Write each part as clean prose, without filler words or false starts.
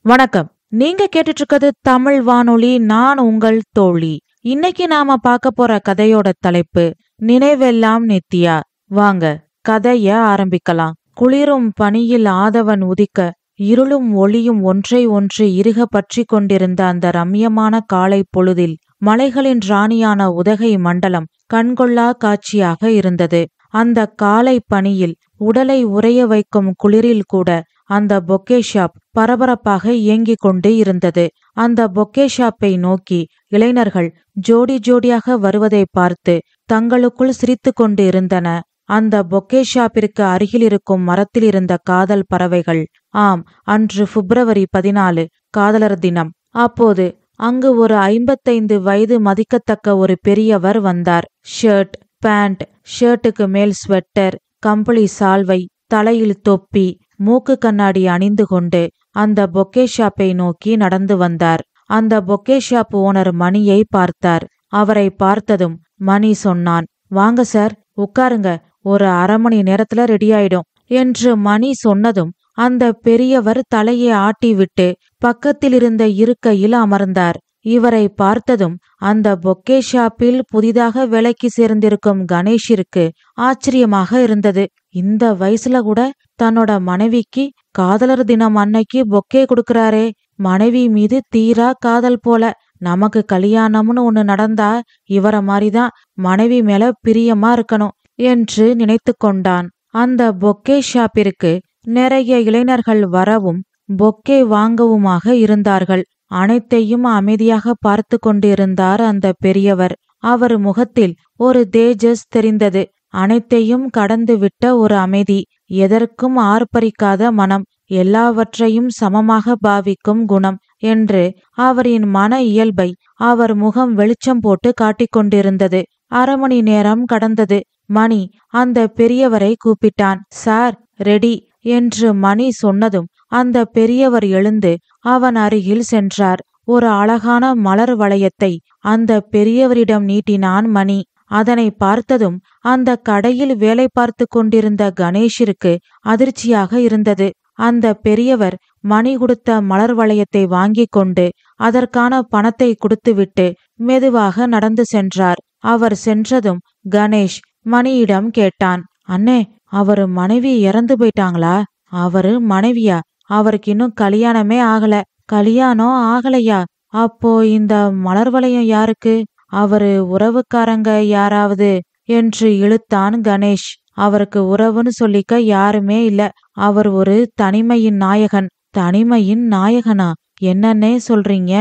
வணக்கம். நீங்க கேட்டுட்டு இருக்கிறது தமிழ் வானொலி. நான் உங்கள் தோழி. இன்னைக்கு நாம பார்க்க போற கதையோட தலைப்பு நினைவெல்லாம் நித்யா. வாங்க கதைய ஆரம்பிக்கலாம். குளிரும் பனியில் ஆதவன் உதிக்க, இருளும் ஒளியும் ஒன்றை ஒன்று இறுக பற்றி கொண்டிருந்த அந்த ரம்யமான காலை பொழுதில் மலைகளின் ராணியான உதகை மண்டலம் கண்கொள்ளா காட்சியாக இருந்தது. அந்த காலை பனியில் உடலை உறைய வைக்கும் குளிரில் கூட அந்த பொக்கே ஷாப் பரபரப்பாக இயங்கிக் கொண்டு இருந்தது. அந்த பொக்கே ஷாப்பை நோக்கி இளைஞர்கள் ஜோடி ஜோடியாக வருவதை பார்த்து தங்களுக்குள் சிரித்து கொண்டு இருந்தன. அந்த பொக்கே ஷாப்பிற்கு அருகில் இருக்கும் மரத்தில் இருந்த காதல் பறவைகள். ஆம், அன்று பிப்ரவரி 14 காதலர் தினம். அப்போது அங்கு ஒரு 55 வயது மதிக்கத்தக்க ஒரு பெரியவர் வந்தார். ஷர்ட், பேண்ட், ஷர்ட்டுக்கு மேல் ஸ்வெட்டர், கம்பளி சால்வை, தலையில் தொப்பி, மூக்கு கண்ணாடி அணிந்து கொண்டு அந்த பொக்கே ஷாப்பை நோக்கி நடந்து வந்தார். அந்த பொக்கே ஷாப் ஓனர் மணியை பார்த்தார். அவரை பார்த்ததும் மணி சொன்னான், வாங்க சார், உட்காருங்க, ஒரு அரை மணி நேரத்துல ரெடி ஆயிடும் என்று மணி சொன்னதும் அந்த பெரியவர் தலையை ஆட்டி விட்டு பக்கத்தில் இருந்த இருக்கையில் அமர்ந்தார். இவரை பார்த்ததும் அந்த பொக்கே ஷாப்பில் புதிதாக வேலைக்கு சேர்ந்திருக்கும் கணேஷிற்கு ஆச்சரியமாக இருந்தது. இந்த வயசுல கூட தன்னோட மனைவிக்கு காதலர் தினம் அன்னைக்கு பொக்கே கொடுக்கறாரே, மனைவி மீது தீரா காதல் போல. நமக்கு கல்யாணம்னு ஒண்ணு நடந்தா இவர மாதிரிதான் மனைவி மேல பிரியமா இருக்கணும் என்று நினைத்து கொண்டான். அந்த பொக்கே ஷாப்பிற்கு நிறைய இளைஞர்கள் வரவும் பொக்கே வாங்கவுமாக இருந்தார்கள். அனைத்தையும் அமைதியாக பார்த்து கொண்டிருந்தார் அந்த பெரியவர். அவர் முகத்தில் ஒரு தேஜஸ் தெரிந்தது. அனைத்தையும் கடந்து விட்ட ஒரு அமைதி, எதற்கும் ஆர்ப்பரிக்காத மனம், எல்லாவற்றையும் சமமாக பாவிக்கும் குணம் என்று அவரின் மன இயல்பை அவர் முகம் வெளிச்சம் போட்டு காட்டிக்கொண்டிருந்தது. அரை மணி நேரம் கடந்தது. மணி அந்த பெரியவரை கூப்பிட்டான். சார், ரெடி என்று மணி சொன்னதும் அந்த பெரியவர் எழுந்து அவன் அருகில் சென்றார். ஒரு அழகான மலர் வளையத்தை அந்த பெரியவரிடம் நீட்டினான் மணி. அதனை பார்த்ததும் அந்த கடையில் வேலை பார்த்து கொண்டிருந்த கணேஷிற்கு அதிர்ச்சியாக இருந்தது. அந்த பெரியவர் மணி கொடுத்த மலர் வளையத்தை வாங்கி கொண்டு அதற்கான பணத்தை கொடுத்துவிட்டு மெதுவாக நடந்து சென்றார். அவர் சென்றதும் கணேஷ் மணியிடம் கேட்டான், அண்ணே, அவரு மனைவி இறந்து போயிட்டாங்களா? அவரு மனைவியா? அவருக்கு இன்னும் கல்யாணமே ஆகல. கல்யாணம் ஆகலையா? அப்போ இந்த மலர் வளையம் யாருக்கு? அவரு உறவுக்காரங்க யாராவது என்று இழுத்தான் கணேஷ். அவருக்கு உறவுன்னு சொல்லிக்க யாருமே இல்ல. அவர் ஒரு தனிமையின் நாயகன். தனிமையின் நாயகனா? என்னன்னே சொல்றீங்க?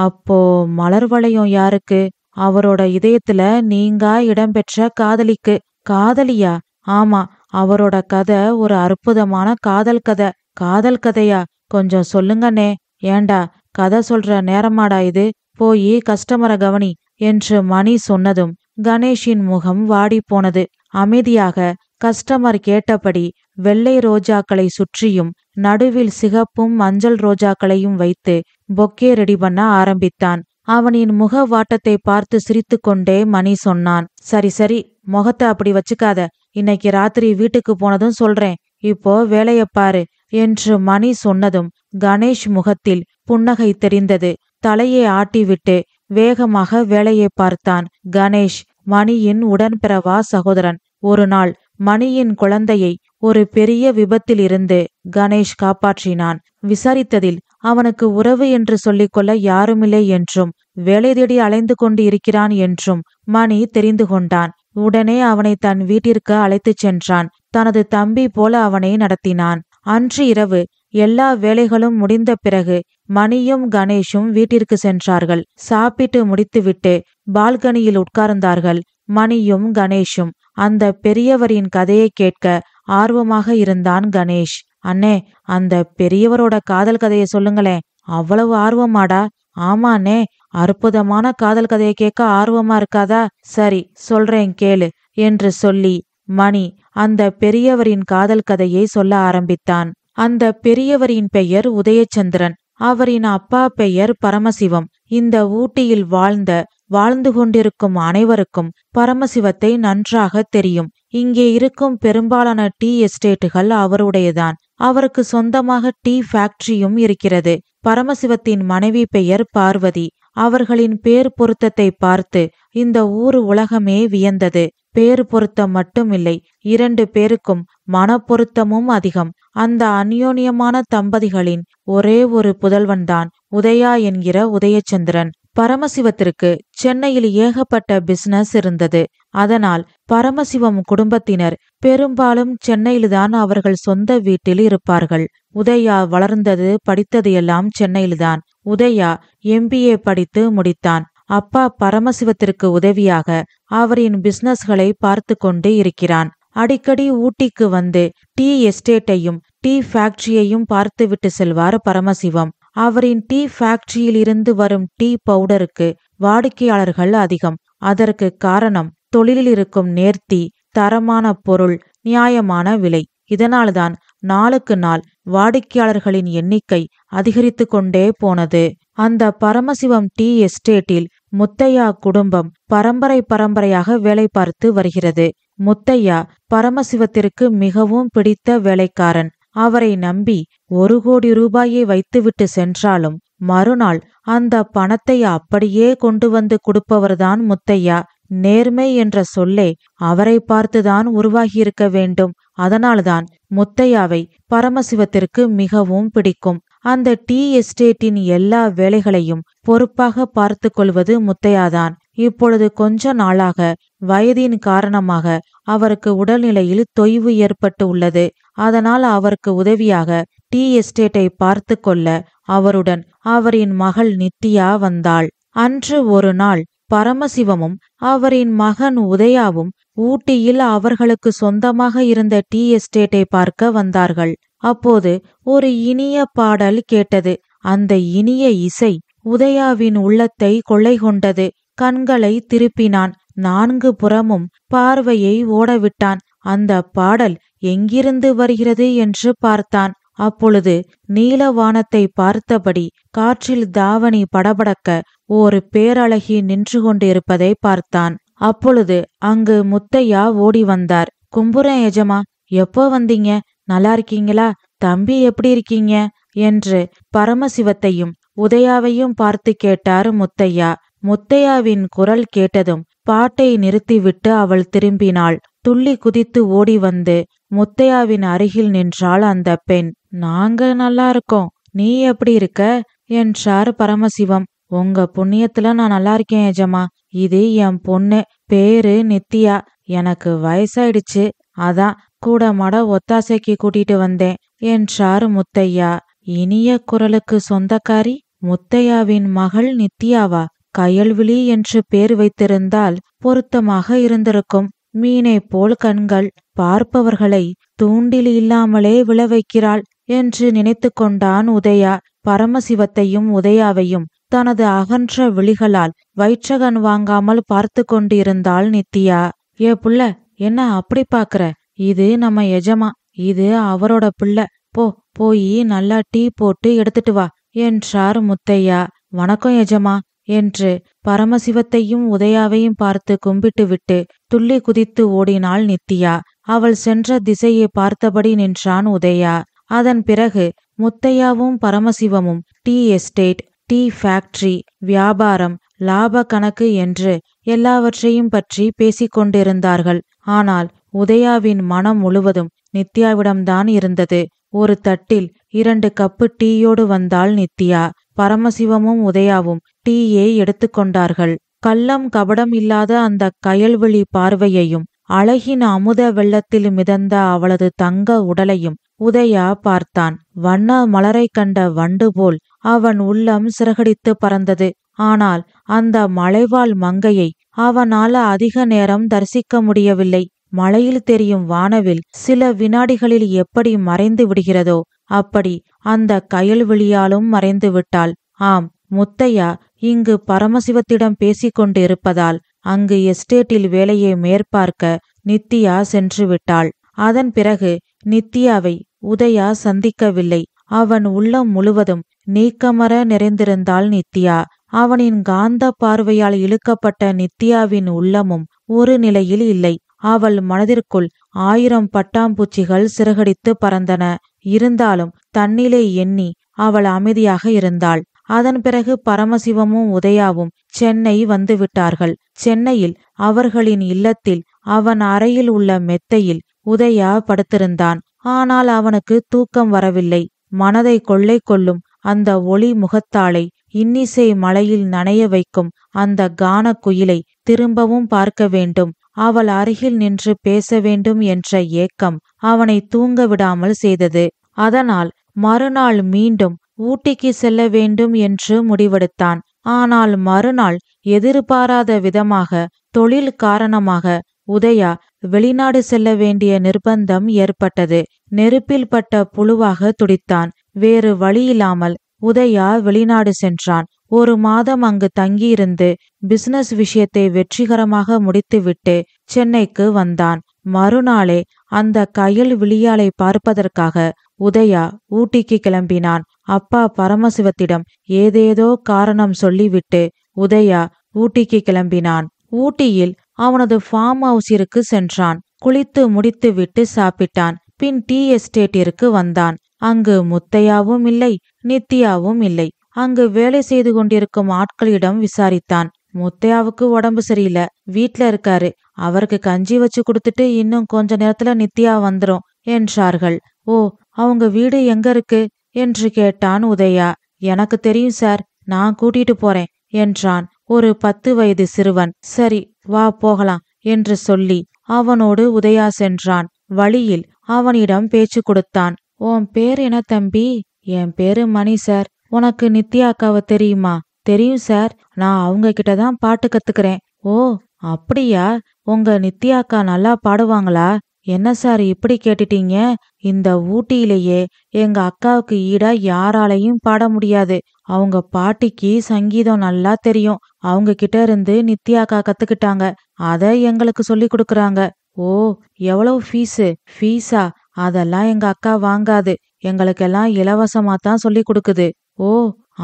அப்போ மலர் வளையம் யாருக்கு? அவரோட இதயத்துல நீங்கா இடம்பெற்ற காதலிக்கு. காதலியா? ஆமா, அவரோட கதை ஒரு அற்புதமான காதல் கதை. காதல் கதையா? கொஞ்சம் சொல்லுங்கண்ணே. ஏண்டா, கதை சொல்ற நேரமாடா இது? போய் கஸ்டமரை கவனி என்று மணி சொன்னதும் கணேஷின் முகம் வாடி போனது. அமைதியாக கஸ்டமர் கேட்டபடி வெள்ளை ரோஜாக்களை சுற்றியும் நடுவில் சிகப்பும் மஞ்சள் ரோஜாக்களையும் வைத்து பொக்கே ரெடி பண்ண ஆரம்பித்தான். அவனின் முக வாட்டத்தை பார்த்து சிரித்து கொண்டே மணி சொன்னான், சரி சரி, முகத்தை அப்படி வச்சுக்காத. இன்னைக்கு ராத்திரி வீட்டுக்கு போனதும் சொல்றேன், இப்போ வேலைய பாரு என்று மணி சொன்னதும் கணேஷ் முகத்தில் புன்னகை தெரிந்தது. தலையை ஆட்டிவிட்டு வேகமாக வேலையை பார்த்தான். கணேஷ் மணியின் உடன்பிறவா சகோதரன். ஒரு நாள் மணியின் குழந்தையை ஒரு பெரிய விபத்தில் இருந்து கணேஷ் காப்பாற்றினான். விசாரித்ததில் அவனுக்கு உறவு என்று சொல்லிக்கொள்ள யாருமில்லை என்றும் வேலை தேடி அலைந்து கொண்டு இருக்கிறான் என்றும் மணி தெரிந்து கொண்டான். உடனே அவனை தன் வீட்டிற்கு அழைத்துச் சென்றான். தனது தம்பி போல அவனை நடத்தினான். அன்று இரவு எல்லா வேலைகளும் முடிந்த பிறகு மணியும் கணேஷும் வீட்டிற்கு சென்றார்கள். சாப்பிட்டு முடித்துவிட்டு பால்கனியில் உட்கார்ந்தார்கள். மணியும் கணேஷும். அந்த பெரியவரின் கதையை கேட்க ஆர்வமாக இருந்தான் கணேஷ். அண்ணே, அந்த பெரியவரோட காதல் கதையை சொல்லுங்களேன். அவ்வளவு ஆர்வமாடா? ஆமாண்ணே, அற்புதமான காதல் கதையை கேட்க ஆர்வமா இருக்காதா? சரி, சொல்றேன் கேளு என்று சொல்லி மணி அந்த பெரியவரின் காதல் கதையை சொல்ல ஆரம்பித்தான். அந்த பெரியவரின் பெயர் உதயச்சந்திரன். அவரின் அப்பா பெயர் பரமசிவம். இந்த ஊட்டியில் வாழ்ந்து கொண்டிருக்கும் அனைவருக்கும் பரமசிவத்தை நன்றாக தெரியும். இங்கே இருக்கும் பெரும்பாலான டீ எஸ்டேட்டுகள் அவருடையதான். அவருக்கு சொந்தமாக டீ ஃபேக்டரியும் இருக்கிறது. பரமசிவத்தின் மனைவி பெயர் பார்வதி. அவர்களின் பேர் பொருத்தத்தை பார்த்து இந்த ஊர் உலகமே வியந்தது. பேர் பொருத்தம் மட்டுமில்லை, 2 பேருக்கும் மனப்பொருத்தமும் அதிகம். அந்த அந்யோன்யமான தம்பதிகளின் ஒரே ஒரு புதல்வன்தான் உதயா என்கிற உதயச்சந்திரன். பரமசிவத்திற்கு சென்னையில் ஏகப்பட்ட பிசினஸ் இருந்தது. அதனால் பரமசிவம் குடும்பத்தினர் பெரும்பாலும் சென்னையில்தான் அவர்கள் சொந்த வீட்டில் இருப்பார்கள். உதயா வளர்ந்தது படித்தது எல்லாம் சென்னையில்தான். உதயா MBA படித்து முடித்தான். அப்பா பரமசிவத்திற்கு உதவியாக அவரின் பிசினஸ்களை பார்த்து கொண்டு இருக்கிறான். அடிக்கடி ஊட்டிக்கு வந்து டீ எஸ்டேட்டையும் டீ ஃபேக்டரியையும் பார்த்துவிட்டு செல்வார் பரமசிவம். அவரின் டீ ஃபேக்டரியில் இருந்து வரும் டீ பவுடருக்கு வாடிக்கையாளர்கள் அதிகம். அதற்கு காரணம் தொழிலில் இருக்கும் நேர்த்தி, தரமான பொருள், நியாயமான விலை. இதனால்தான் நாளுக்கு நாள் வாடிக்கையாளர்களின் எண்ணிக்கை அதிகரித்து கொண்டே போனது. அந்த பரமசிவம் டீ எஸ்டேட்டில் முத்தையா குடும்பம் பரம்பரையாக வேலை பார்த்து வருகிறது. முத்தையா பரமசிவத்திற்கு மிகவும் பிடித்த வேலைக்காரன். அவரை நம்பி 1 கோடி ரூபாயை வைத்துவிட்டு சென்றாலும் மறுநாள் அந்த பணத்தை அப்படியே கொண்டு வந்து கொடுப்பவர்தான் முத்தையா. நேர்மை என்ற சொல்லே அவரை பார்த்துதான் உருவாகியிருக்க வேண்டும். அதனால்தான் முத்தையாவை பரமசிவத்திற்கு மிகவும் பிடிக்கும். அந்த டீ எஸ்டேட்டின் எல்லா வேலைகளையும் பொறுப்பாக பார்த்து கொள்வது முத்தையாதான். இப்பொழுது கொஞ்ச நாளாக வயதின் காரணமாக அவருக்கு உடல்நிலையில் தொய்வு ஏற்பட்டு உள்ளது. அதனால் அவருக்கு உதவியாக டீ எஸ்டேட்டை பார்த்து கொள்ள அவருடன் அவரின் மகள் நித்யா வந்தாள். அன்று ஒரு நாள் பரமசிவமும் அவரின் மகன் உதயாவும் ஊட்டியில் அவர்களுக்கு சொந்தமாக இருந்த டீ எஸ்டேட்டை பார்க்க வந்தார்கள். அப்போது ஒரு இனிய பாடல் கேட்டது. அந்த இனிய இசை உதயாவின் உள்ளத்தை கொள்ளை கொண்டது. கண்களை திருப்பினான். 4 புறமும் பார்வையை ஓடவிட்டான். அந்த பாடல் எங்கிருந்து வருகிறது என்று பார்த்தான். அப்பொழுது நீலவானத்தை பார்த்தபடி காற்றில் தாவணி படபடக்க ஒரு பேரழகி நின்று கொண்டிருப்பதை பார்த்தான். அப்பொழுது அங்கு முத்தையா ஓடி வந்தார். கும்புறேன் எஜமா, எப்போ வந்தீங்க? நல்லா இருக்கீங்களா? தம்பி எப்படி இருக்கீங்க என்று பரமசிவத்தையும் உதயாவையும் பார்த்து கேட்டார் முத்தையா. முத்தையாவின் குரல் கேட்டதும் பாட்டை நிறுத்திவிட்டு அவள் திரும்பினாள். துள்ளி குதித்து ஓடி வந்து முத்தையாவின் அருகில் நின்றாள் அந்த பெண். நாங்க நல்லா இருக்கோம், நீ எப்படி இருக்க என்றார் பரமசிவம். உங்க புண்ணியத்துல நான் நல்லா இருக்கேன் எஜமா. இது என் பொண்ணு, பேரு நித்யா. எனக்கு வயசாயிடுச்சு, அதான் கூட மாட ஒத்தாசைக்கு கூட்டிட்டு வந்தேன் என்றார் முத்தையா. இனிய குரலுக்கு சொந்தக்காரி முத்தையாவின் மகள் நித்யாவா? கயல்விழி என்று பேர் வைத்திருந்தால் பொருத்தமாக இருந்திருக்கும். மீனை போல் கண்கள், பார்ப்பவர்களை தூண்டில் இல்லாமலே விழவைக்கிறாள் என்று நினைத்து கொண்டான் உதயா. பரமசிவத்தையும் உதயாவையும் தனது அகன்ற விழிகளால் வயிற்றகன் வாங்காமல் பார்த்து கொண்டிருந்தாள் நித்யா. ஏ புள்ள, என்ன அப்படி பாக்குற? இது நம்ம எஜமா, இது அவரோட பிள்ளை. போய் நல்லா டீ போட்டு எடுத்துட்டு வா என்றார் முத்தையா. வணக்கம் எஜமா என்று பரமசிவத்தையும் உதயாவையும் பார்த்து கும்பிட்டு விட்டு துள்ளி குதித்து ஓடினாள் நித்யா. அவள் சென்ற திசையை பார்த்தபடி நின்றான் உதயா. அதன் பிறகு முத்தையாவும் பரமசிவமும் டீ எஸ்டேட், டீ ஃபேக்டரி, வியாபாரம், லாப கணக்கு என்று எல்லாவற்றையும் பற்றி பேசிக்கொண்டிருந்தார்கள். ஆனால் உதயாவின் மனம் முழுவதும் நித்யாவிடம்தான் இருந்தது. ஒரு தட்டில் 2 கப்பு டீயோடு வந்தாள் நித்யா. பரமசிவமும் உதயாவும் டீயை எடுத்துக்கொண்டார்கள். கள்ளம் கபடம் இல்லாத அந்த கயல்விழி பார்வையையும் அழகின் அமுத வெள்ளத்தில் மிதந்த அவளது தங்க உடலையும் உதயா பார்த்தான். வண்ண மலரை கண்ட வண்டு போல் அவன் உள்ளம் சிறகடித்து பறந்தது. ஆனால் அந்த மலைவாழ் மங்கையை அவனால் அதிக நேரம் தரிசிக்க முடியவில்லை. மலையில் தெரியும் வானவில் சில வினாடிகளில் எப்படி மறைந்து விடுகிறதோ அப்படி அந்த கயல்விழியாலும் மறைந்து விட்டாள். ஆம், முத்தையா இங்கு பரமசிவத்திடம் பேசிக்கொண்டு இருப்பதால் அங்கு எஸ்டேட்டில் வேலையை மேற்பார்க்க நித்யா சென்று விட்டாள். அதன் பிறகு நித்யாவை உதயா சந்திக்கவில்லை. அவன் உள்ளம் முழுவதும் நீக்கமர நிறைந்திருந்தாள் நித்யா. அவனின் காந்த பார்வையால் இழுக்கப்பட்ட நித்யாவின் உள்ளமும் ஒரு நிலையில் இல்லை. அவள் மனதிற்குள் 1000 பட்டாம்பூச்சிகள் சிறகடித்து பறந்தன. இருந்தாலும் தன்னிலே எண்ணி அவள் அமைதியாக இருந்தாள். அதன் பிறகு பரமசிவமும் உதயாவும் சென்னை வந்து விட்டார்கள். சென்னையில் அவர்களின் இல்லத்தில் அவன் அறையில் உள்ள மெத்தையில் உதயா படுத்திருந்தான். ஆனால் அவனுக்கு தூக்கம் வரவில்லை. மனதை கொள்ளை கொள்ளும் அந்த ஒளி முகத்தாளை, இன்னிசை மலையில் நனைய வைக்கும் அந்த கான குயிலை திரும்பவும் பார்க்க வேண்டும், அவள் அருகில் நின்று பேச வேண்டும் என்ற ஏக்கம் அவனை தூங்க விடாமல் செய்தது. அதனால் மறுநாள் மீண்டும் ஊட்டிக்கு செல்ல வேண்டும் என்று முடிவெடுத்தான். ஆனால் மறுநாள் எதிர்பாராத விதமாக தொழில் காரணமாக உதயா வெளிநாடு செல்ல வேண்டிய நிர்பந்தம் ஏற்பட்டது. நெருப்பில் பட்ட புழுவாக துடித்தான். வேறு வழியில்லாமல் உதயா வெளிநாடு சென்றான். 1 மாதம் அங்கு தங்கியிருந்து பிசினஸ் விஷயத்தை வெற்றிகரமாக முடித்துவிட்டு சென்னைக்கு வந்தான். மறுநாளே அந்த கயல் விழியாலை பார்ப்பதற்காக உதயா ஊட்டிக்கு கிளம்பினான். அப்பா பரமசிவத்திடம் ஏதேதோ காரணம் சொல்லிவிட்டு உதயா ஊட்டிக்கு கிளம்பினான். ஊட்டியில் அவனது ஃபார்ம் ஹவுஸிற்கு சென்றான். குளித்து முடித்து விட்டு சாப்பிட்டான். பின் டீ எஸ்டேட்டிற்கு வந்தான். அங்கு முத்தையாவும் இல்லை, நித்யாவும் இல்லை. அங்கு வேலை செய்து கொண்டிருக்கும் ஆட்களிடம் விசாரித்தான். முத்தையாவுக்கு உடம்பு சரியில்லை, வீட்ல இருக்காரு, அவருக்கு கஞ்சி வச்சு கொடுத்துட்டு இன்னும் கொஞ்ச நேரத்துல நித்யா வந்துரும் என்றார்கள். ஓ, அவங்க வீடு எங்க இருக்கு என்று கேட்டான் உதயா. எனக்கு தெரியும் சார், நான் கூட்டிட்டு போறேன் என்றான் ஒரு 10 வயது சிறுவன். சரி வா போகலாம் என்று சொல்லி அவனோடு உதயா சென்றான். வழியில் அவனிடம் பேச்சு கொடுத்தான். உன் பேர் என்ன தம்பி? என் பேரு மணி சார். உனக்கு நித்யா அக்காவை தெரியுமா? தெரியும் சார், நான் அவங்க கிட்டதான் பாட்டு கத்துக்கிறேன். ஓ அப்படியா? உங்க நித்யா அக்கா நல்லா பாடுவாங்களா? என்ன சார் இப்படி கேட்டுட்டீங்க? இந்த ஊட்டியிலேயே எங்க அக்காவுக்கு ஈடா யாராலையும் பாட முடியாது. அவங்க பாட்டிக்கு சங்கீதம் நல்லா தெரியும். அவங்க கிட்ட இருந்து நித்யா அக்கா கத்துக்கிட்டாங்க. அத எங்களுக்கு சொல்லி கொடுக்கறாங்க. ஓ, எவ்வளவு ஃபீஸு? ஃபீஸா? அதெல்லாம் எங்க அக்கா வாங்காது. எங்களுக்கெல்லாம் இலவசமா தான் சொல்லி கொடுக்குது. ஓ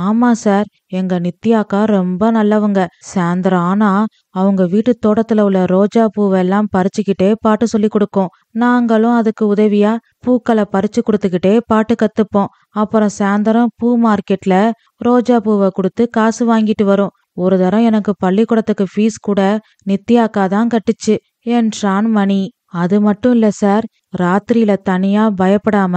ஆமா சார், எங்க நித்யா அக்கா ரொம்ப நல்லவங்க. சாயந்தரம் ஆனா அவங்க வீட்டு தோட்டத்துல உள்ள ரோஜா பூவெல்லாம் பறிச்சுக்கிட்டே பாட்டு சொல்லி கொடுக்கும். நாங்களும் அதுக்கு உதவியா பூக்களை பறிச்சு கொடுத்துக்கிட்டே பாட்டு கத்துப்போம். அப்புறம் சாயந்தரம் பூ மார்க்கெட்ல ரோஜா பூவை கொடுத்து காசு வாங்கிட்டு வரும். ஒரு தரம் எனக்கு பள்ளிக்கூடத்துக்கு ஃபீஸ் கூட நித்யா அக்கா தான் கட்டுச்சு என்றான் மணி. அது மட்டும் இல்ல சார், ராத்திரியில தனியா பயப்படாம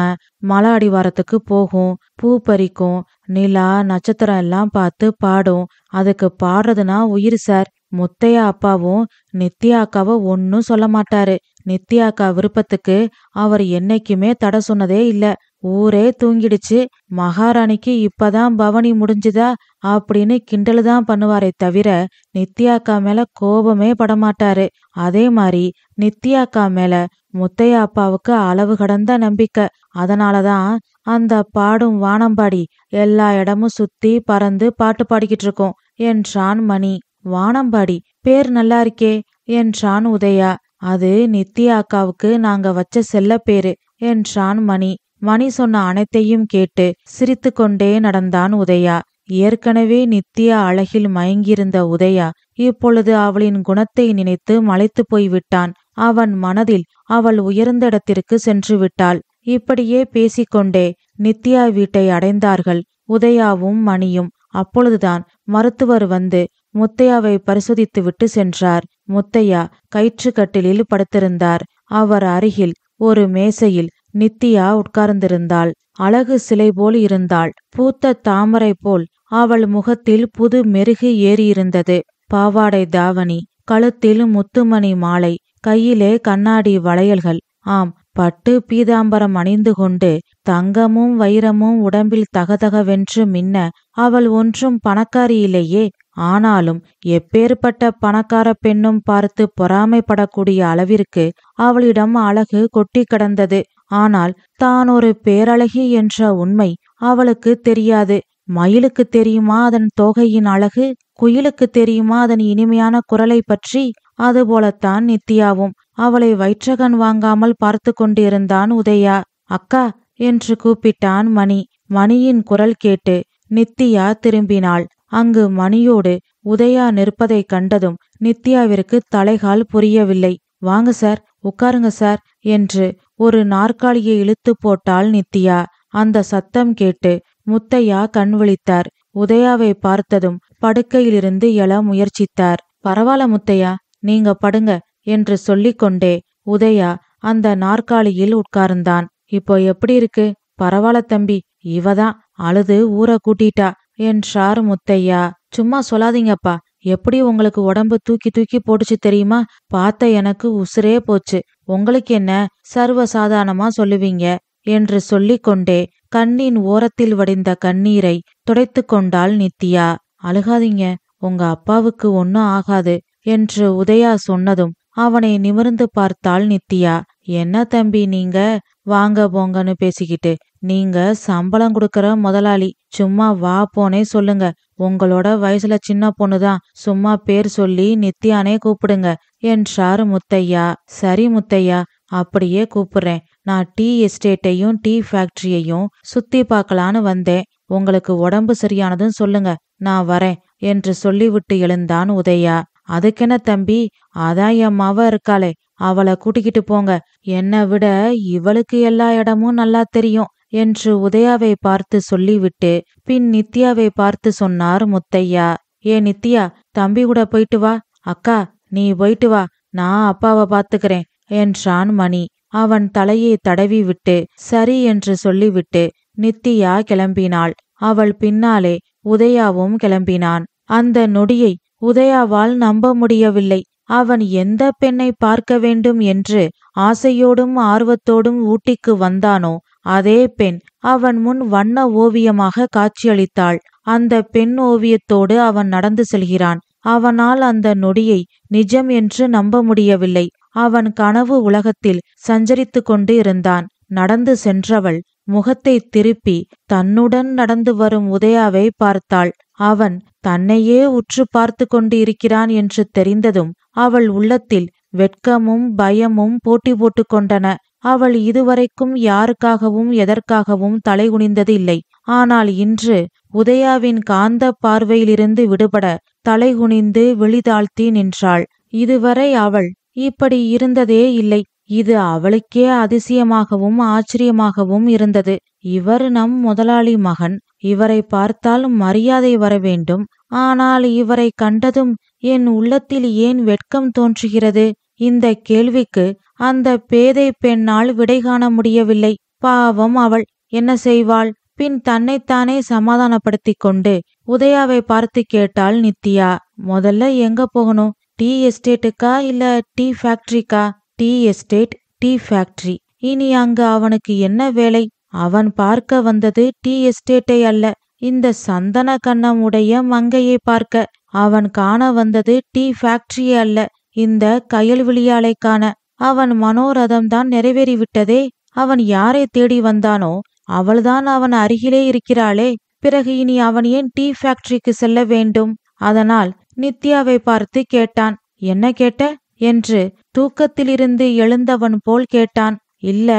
மலை அடிவாரத்துக்கு போகும், பூ பறிக்கும், நிலா நட்சத்திரம் எல்லாம் பார்த்து பாடும். அதுக்கு பாடுறதுனா உயிர் சார். முத்தையா அப்பாவும் நித்யா அக்காவை ஒன்னும் சொல்ல மாட்டாரு. நித்யா அக்கா விருப்பத்துக்கு அவர் என்னைக்குமே தடை சொன்னதே இல்ல. ஊரே தூங்கிடுச்சு, மகாராணிக்கு இப்பதான் பவனி முடிஞ்சுதா அப்படின்னு கிண்டலுதான் பண்ணுவாரே தவிர நித்யா அக்கா மேல கோபமே படமாட்டாரு. அதே மாதிரி நித்யா அக்கா மேல முத்தையா அப்பாவுக்கு அளவு கடந்த நம்பிக்கை. அதனாலதான் அந்த பாடும் வானம்பாடி எல்லா இடமும் சுத்தி பறந்து பாட்டு பாடிக்கிட்டு இருக்கோம் என்றான் மணி. வானம்பாடி பேர் நல்லா இருக்கே என்றான் உதயா. அது நித்யா அக்காவுக்கு நாங்க வச்ச செல்ல பேரு என்றான் மணி. மணி சொன்ன அனைத்தையும் கேட்டு சிரித்து கொண்டே நடந்தான் உதயா. ஏற்கனவே நித்யா அழகில் மயங்கியிருந்த உதயா இப்பொழுது அவளின் குணத்தை நினைத்து மலைத்து போய்விட்டான். அவன் மனதில் அவள் உயர்ந்த இடத்திற்கு சென்று விட்டாள். இப்படியே பேசிக்கொண்டே நித்யா வீட்டை அடைந்தார்கள் உதயாவும் மணியும். அப்பொழுதுதான் மருத்துவர் வந்து முத்தையாவை பரிசோதித்து விட்டு சென்றார். முத்தையா கயிற்றுக்கட்டிலில் படுத்திருந்தார். அவர் அருகில் ஒரு மேசையில் நித்யா உட்கார்ந்திருந்தாள். அழகு சிலை போல் இருந்தாள். பூத்த தாமரை போல் அவள் முகத்தில் புது மெருகு ஏறியிருந்தது. பாவாடை தாவணி, கழுத்தில் முத்துமணி மாலை, கையிலே கண்ணாடி வளையல்கள். ஆம், பட்டு பீதாம்பரம் அணிந்து கொண்டு தங்கமும் வைரமும் உடம்பில் தகதகவென்று மின்ன அவள் ஒன்றும் பணக்காரியிலேயே. ஆனாலும் எப்பேற்பட்ட பணக்கார பெண்ணும் பார்த்து பொறாமைப்படக்கூடிய அளவிற்கு அவளிடம் அழகு கொட்டி கிடந்தது. ஆனால் தான் ஒரு பேரழகி என்ற உண்மை அவளுக்கு தெரியாது. மயிலுக்கு தெரியுமா அதன் தோகையின் அழகு? குயிலுக்கு தெரியுமா அதன் இனிமையான குரலை பற்றி? அதுபோலத்தான் நித்யாவும். அவளை வயிற்றகன் வாங்காமல் பார்த்து கொண்டிருந்தான் உதயா. அக்கா என்று கூப்பிட்டான் மணி. மணியின் குரல் கேட்டு நித்யா திரும்பினாள். அங்கு மணியோடு உதயா நிற்பதை கண்டதும் நித்யாவிற்கு தலைகால் புரியவில்லை. வாங்க சார், உட்காருங்க சார் என்று ஒரு நாற்காலியை இழுத்து போட்டாள் நித்யா. அந்த சத்தம் கேட்டு முத்தையா கண் விழித்தார். உதயாவை பார்த்ததும் படுக்கையிலிருந்து எழ முயற்சித்தார். பரவாயில்ல முத்தையா, நீங்க படுங்க என்று சொல்லிக்கொண்டே உதயா அந்த நாற்காலியில் உட்கார்ந்தான். இப்போ எப்படி இருக்கு? பரவாயில்ல தம்பி, இவதான் அழுது ஊரை கூட்டிட்டா என்றார் முத்தையா. சும்மா சொல்லாதீங்கப்பா, எப்படி உங்களுக்கு உடம்பு தூக்கி தூக்கி போட்டுச்சு தெரியுமா? பார்த்த எனக்கு உசுரே போச்சு. உங்களுக்கு என்ன சர்வசாதாரணமா சொல்லுவீங்க என்று சொல்லிக்கொண்டே கண்ணின் ஓரத்தில் வடிந்த கண்ணீரை துடைத்து கொண்டாள் நித்யா. அழுகாதீங்க, உங்க அப்பாவுக்கு ஒன்னும் ஆகாது என்று உதயா சொன்னதும் அவனை நிமிர்ந்து பார்த்தாள் நித்யா. என்ன தம்பி நீங்க வாங்க போங்கன்னு பேசிக்கிட்டு? நீங்க சம்பளம் கொடுக்கற முதலாளி, சும்மா வா போனே சொல்லுங்க. உங்களோட வயசுல சின்ன பொண்ணுதான், சும்மா பேர் சொல்லி நித்யானே கூப்பிடுங்க என்றார் முத்தையா. சரி முத்தையா, அப்படியே கூப்பிடுறேன். நான் டீ எஸ்டேட்டையும் டீ ஃபேக்டரியையும் சுத்தி பார்க்கலான்னு வந்தேன். உங்களுக்கு உடம்பு சரியானதும் சொல்லுங்க, நான் வரேன் என்று சொல்லிவிட்டு எழுந்தான் உதயா. அதுக்கென்ன தம்பி, அதான் என் மவ இருக்காளே, அவளை கூட்டிக்கிட்டு போங்க. என்னை விட இவளுக்கு எல்லா இடமும் நல்லா தெரியும் என்று உதயாவை பார்த்து சொல்லிவிட்டு பின் நித்யாவை பார்த்து சொன்னார் முத்தையா. ஏ நித்யா, தம்பி கூட போயிட்டு வா. அக்கா நீ போயிட்டு வா, நான் அப்பாவை பார்த்துக்கிறேன் என்றான் மணி. அவன் தலையை தடவி விட்டு சரி என்று சொல்லிவிட்டு நித்யா கிளம்பினாள். அவள் பின்னாலே உதயாவும் கிளம்பினான். அந்த நொடியை உதயாவால் நம்ப முடியவில்லை. அவன் எந்த பெண்ணை பார்க்க வேண்டும் என்று ஆசையோடும் ஆர்வத்தோடும் ஊட்டிக்கு வந்தானோ அதே பெண் அவன் முன் வண்ண ஓவியமாக காட்சியளித்தாள். அந்த பெண் ஓவியத்தோடு அவன் நடந்து செல்கிறான். அவனால் அந்த நொடியை நிஜம் என்று நம்ப முடியவில்லை. அவன் கனவு உலகத்தில் சஞ்சரித்து கொண்டு இருந்தான். நடந்து சென்றவள் முகத்தை திருப்பி தன்னுடன் நடந்து வரும் உதயாவை பார்த்தாள். அவன் தன்னையே உற்று பார்த்து கொண்டு இருக்கிறான் என்று தெரிந்ததும் அவள் உள்ளத்தில் வெட்கமும் பயமும் போட்டி போட்டு கொண்டன. அவள் இதுவரைக்கும் யாருக்காகவும் எதற்காகவும் தலை குனிந்தது இல்லை. ஆனால் இன்று உதயாவின் காந்த பார்வையிலிருந்து விடுபட தலை குனிந்து விழிதாழ்த்தி நின்றாள். இதுவரை அவள் இப்படி இருந்ததே இல்லை. இது அவளுக்கே அதிசயமாகவும் ஆச்சரியமாகவும் இருந்தது. இவர் நம் முதலாளி மகன், இவரை பார்த்தால் மரியாதை வர வேண்டும். ஆனால் இவரை கண்டதும் என் உள்ளத்தில் ஏன் வெட்கம் தோன்றுகிறது? இந்த கேள்விக்கு அந்த பேதை பெண்ணால் விடை காண முடியவில்லை. பாவம், அவள் என்ன செய்வாள்? பின் தன்னைத்தானே சமாதானப்படுத்தி கொண்டு உதயாவை பார்த்து கேட்டாள் நித்யா. முதல்ல எங்க போகணும்? டீ எஸ்டேட்டுக்கா இல்ல டீ ஃபேக்டரிக்கா? Tea estate, tea factory. இனி அங்கு அவனுக்கு என்ன வேலை? அவன் பார்க்க வந்தது டீ எஸ்டேட்டை அல்ல, இந்த சந்தன கண்ணம் உடைய மங்கையை பார்க்க. அவன் காண வந்தது டீ ஃபேக்டரியே அல்ல, இந்த கயல்விழியாளை காண. அவன் மனோரதம்தான் நிறைவேறிவிட்டதே. அவன் யாரை தேடி வந்தானோ அவள்தான் அவன் அருகிலே இருக்கிறாளே. பிறகு இனி அவன் ஏன் டீ ஃபேக்டரிக்கு செல்ல வேண்டும்? அதனால் நித்யாவை பார்த்து கேட்டான். என்ன கேட்ட என்று தூக்கத்திலிருந்து எழுந்தவன் போல் கேட்டான். இல்ல,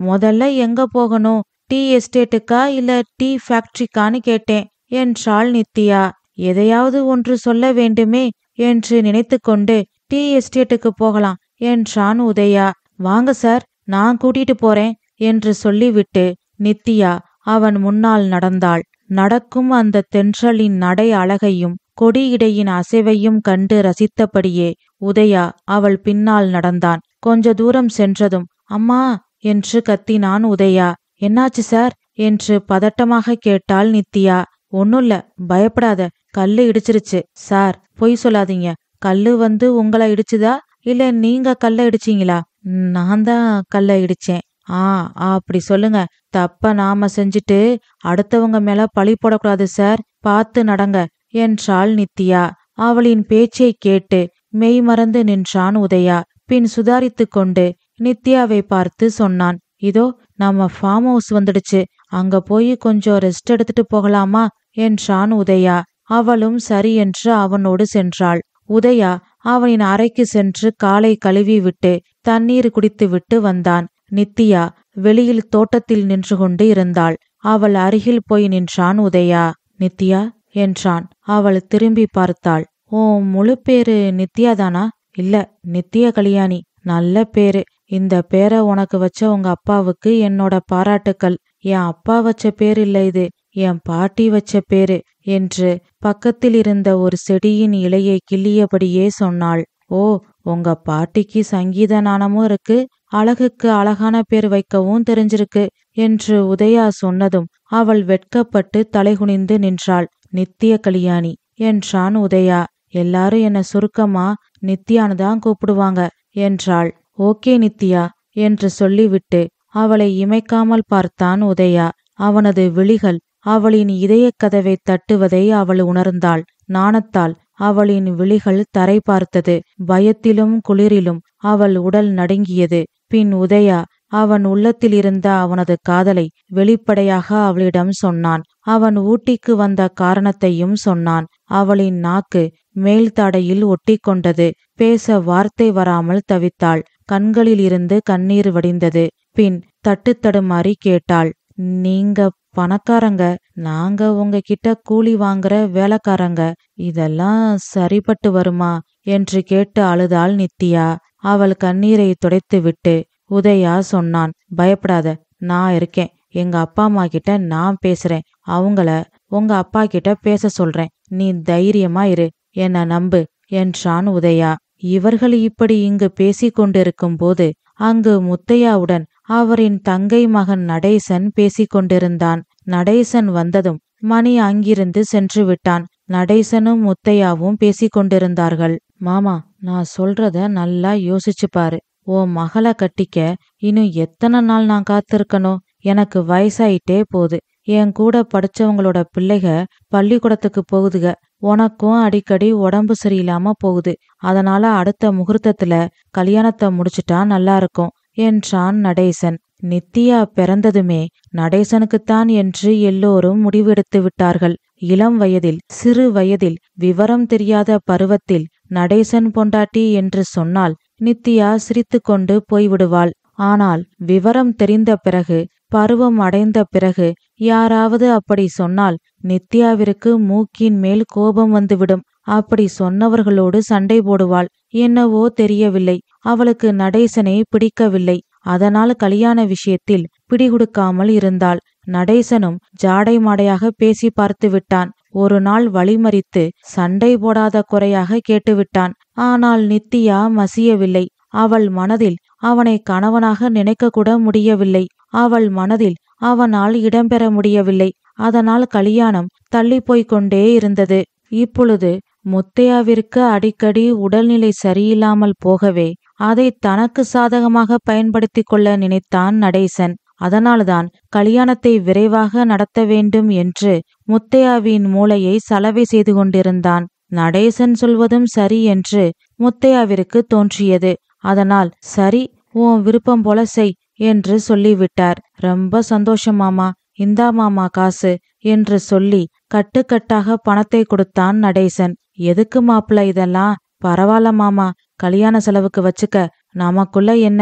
முதல்ல எங்க போகணும்? டீ எஸ்டேட்டுக்கா இல்ல டீ ஃபேக்டரிக்கான்னு கேட்டேன் என்றாள் நித்யா. எதையாவது ஒன்று சொல்ல வேண்டுமே என்று நினைத்து கொண்டு டீ எஸ்டேட்டுக்கு போகலாம் என்றான் உதயா. வாங்க சார், நான் கூட்டிட்டு போறேன் என்று சொல்லிவிட்டு நித்யா அவன் முன்னால் நடந்தாள். நடக்கும் அந்த தென்றலின் நடை அழகையும் கொடியிடையின் அசைவையும் கண்டு ரசித்தபடியே உதயா அவள் பின்னால் நடந்தான். கொஞ்ச தூரம் சென்றதும் அம்மா என்று கத்தினான் உதயா. என்னாச்சு சார் என்று பதட்டமாக கேட்டாள் நித்யா. ஒன்னுல்ல, பயப்படாத, கல்லு இடிச்சிருச்சு. சார் பொய் சொல்லாதீங்க, கல்லு வந்து உங்களை இடிச்சுதா இல்ல நீங்க கல்ல இடிச்சீங்களா? நான் தான் கல்ல இடிச்சேன். அப்படி சொல்லுங்க. தப்ப நாம செஞ்சுட்டு அடுத்தவங்க மேல பழி போடக்கூடாது சார், பார்த்து நடங்க என்றாள் நித்யா. அவளின் பேச்சை கேட்டு மெய் மறந்து நின்றான் உதயா. பின் சுதாரித்து கொண்டு நித்யாவை பார்த்து சொன்னான். இதோ நம்ம ஃபார்ம் ஹவுஸ் வந்துடுச்சு, அங்க போய் கொஞ்சம் ரெஸ்ட் எடுத்துட்டு போகலாமா என்றான் உதயா. அவளும் சரி என்று அவனோடு சென்றாள். உதயா அவனின் அறைக்கு சென்று காலை கழுவி விட்டு தண்ணீர் குடித்து விட்டு வந்தான். நித்யா வெளியில் தோட்டத்தில் நின்று கொண்டு இருந்தாள். அவள் அருகில் போய் நின்றான் உதயா. நித்யா என்றான். அவள் திரும்பி பார்த்தாள். ஓ முழு பேரு நித்யாதானா? இல்ல, நித்யா கல்யாணி. நல்ல பேரு இந்த பேரை உனக்கு வச்ச உங்க அப்பாவுக்கு என்னோட பாராட்டுக்கள். என் அப்பா வச்ச பேர் இல்ல இது, என் பாட்டி வச்ச பேரு என்று பக்கத்தில் இருந்த ஒரு செடியின் இலையை கிள்ளியபடியே சொன்னாள். ஓ, உங்க பாட்டிக்கு சங்கீத ஞானமும் இருக்கு, அழகுக்கு அழகான பேர் வைக்கவும் தெரிஞ்சிருக்கு என்று உதயா சொன்னதும் அவள் வெட்கப்பட்டு தலைகுனிந்து நின்றாள். நித்திய கல்யாணி என்றான் உதயா. எல்லாரும் என்ன சுருக்கமா நித்யான்னு தான் கூப்பிடுவாங்க என்றாள். ஓகே நித்யா என்று சொல்லிவிட்டு அவளை இமைக்காமல் பார்த்தான் உதயா. அவனது விழிகள் அவளின் இதய கதவை தட்டுவதை அவள் உணர்ந்தாள். நாணத்தால் அவளின் விழிகள் தரை பார்த்தது. பயத்திலும் குளிரிலும் அவள் உடல் நடுங்கியது. பின் உதயா அவன் உள்ளத்தில் இருந்த அவனது காதலை வெளிப்படையாக அவளிடம் சொன்னான். அவன் ஊட்டிக்கு வந்த காரணத்தையும் சொன்னான். அவளின் நாக்கு மேல்தாடையில் ஒட்டி கொண்டது. பேச வார்த்தை வராமல் தவித்தாள். கண்களில் இருந்து கண்ணீர் வடிந்தது. பின் தட்டுத்தடுமாறி கேட்டாள், நீங்க பணக்காரங்க, நாங்க உங்ககிட்ட கூலி வாங்குற வேலைக்காரங்க, இதெல்லாம் சரிப்பட்டு வருமா என்று கேட்டு அழுதாள் நித்யா. அவள் கண்ணீரை துடைத்துவிட்டு உதயா சொன்னான், பயப்படாத, நான் இருக்கேன். எங்க அப்பா அம்மா கிட்ட நான் பேசுறேன். அவங்கள உங்க அப்பா கிட்ட பேச சொல்றேன். நீ தைரியமா இரு, என்ன நம்பு என்றான் உதயா. இவர்கள் இப்படி இங்கு பேசிக் கொண்டிருக்கும் போது அங்கு முத்தையாவுடன் அவரின் தங்கை மகன் நடேசன் பேசிக் கொண்டிருந்தான். நடேசன் வந்ததும் மணி அங்கிருந்து சென்று விட்டான். நடேசனும் முத்தையாவும் பேசிக் கொண்டிருந்தார்கள். மாமா, நான் சொல்றத நல்லா யோசிச்சு பாரு. ஓ மகளை கட்டிக்க இன்னும் எத்தனை நாள் நான் காத்திருக்கணும்? எனக்கு வயசாயிட்டே போகுது. என் கூட படிச்சவங்களோட பிள்ளைக பள்ளிக்கூடத்துக்கு போகுதுக. உனக்கும் அடிக்கடி உடம்பு சரியில்லாம போகுது. அதனால அடுத்த முகூர்த்தத்துல கல்யாணத்தை முடிச்சுட்டா நல்லா இருக்கும் என்றான் நடேசன். நித்யா பிறந்ததுமே நடேசனுக்குத்தான் என்று எல்லோரும் முடிவெடுத்து விட்டார்கள். இளம் வயதில், சிறு வயதில், விவரம் தெரியாத பருவத்தில் நடேசன் பொண்டாட்டி என்று சொன்னால் நித்யா சிரித்து கொண்டு போய்விடுவாள். ஆனால் விவரம் தெரிந்த பிறகு, பருவம் அடைந்த பிறகு யாராவது அப்படி சொன்னால் நித்யாவிற்கு மூக்கின் மேல் கோபம் வந்துவிடும். அப்படி சொன்னவர்களோடு சண்டை போடுவாள். என்னவோ தெரியவில்லை, அவளுக்கு நடேசனை பிடிக்கவில்லை. அதனால் கல்யாண விஷயத்தில் பிடிகொடுக்காமல் இருந்தாள். நடேசனும் ஜாடை மாடையாக பேசி பார்த்து விட்டான். ஒரு நாள் வழிமறித்து சண்டை போடாத குறையாக கேட்டுவிட்டான். ஆனால் நித்யா மசியவில்லை. அவள் மனதில் அவனை கணவனாக நினைக்க கூட முடியவில்லை. அவள் மனதில் அவனால் இடம்பெற முடியவில்லை. அதனால் கல்யாணம் தள்ளி போய்கொண்டே இருந்தது. இப்பொழுது முத்தையாவிற்கு அடிக்கடி உடல்நிலை சரியில்லாமல் போகவே அதை தனக்கு சாதகமாக பயன்படுத்தி கொள்ள நினைத்தான் நடேசன். அதனால்தான் கல்யாணத்தை விரைவாக நடத்த வேண்டும் என்று முத்தையாவின் மூளையை சலவை செய்து கொண்டிருந்தான். நடேசன் சொல்வதும் சரி என்று முத்தையாவிற்கு தோன்றியது. அதனால் சரி, உன் விருப்பம் போல செய் என்று சொல்லிவிட்டார். ரொம்ப சந்தோஷம் மாமா, இந்தா மாமா காசு என்று சொல்லி கட்டுக்கட்டாக பணத்தை கொடுத்தான் நடேசன். எதுக்கு மாப்பிள்ள இதெல்லாம்? பரவாயில்ல மாமா, கல்யாண செலவுக்கு வச்சுக்க, நமக்குள்ள என்ன,